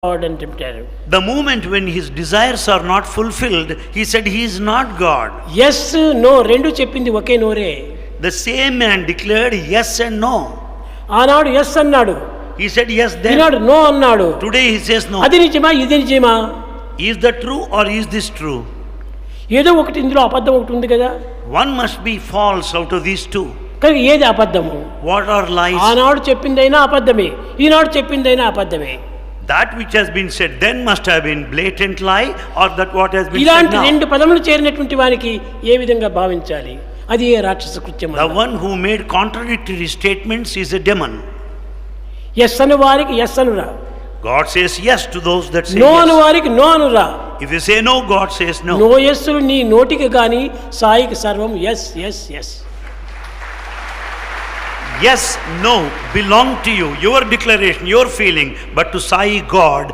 God అని చెప్పారు. The moment when his desires are not fulfilled, he said he is not God. Yes no రెండు చెప్పింది ఒకే నోరే. The same man declared yes and no. ఆనాడు yes అన్నాడు, He said yes then. ఈనాడు no అన్నాడు. Today he says no. అది నిజమా ఇది నిజమా? Is that true or is this true? ఏదో ఒకటి ఇందులో అబద్ధం ఒకటి ఉంది కదా. One must be false out of these two. కానీ ఏది అబద్ధము? What are lies? ఆనాడు చెప్పిందైనా అబద్ధమే, ఈనాడు చెప్పిందైనా అబద్ధమే. That which has been said then must have been blatant lie, or that what has been said ఇలాంటి now. రెండు పదములు చేరినటువంటి వానికి ఏ విధంగా భావించాలి? అది ఏ రాక్షస కృత్యం. The one who made contradictory statements is a demon. Yes అను వారికి ఎస్ అనురా, God says yes to those that say no అను yes. వారికి నో అనురా. If you say no, God says no. No ఎస్సులు నీ నోటికి గాని సాయికి సర్వం yes yes yes. Yes, no belong to you, your declaration, your feeling, but to Sai God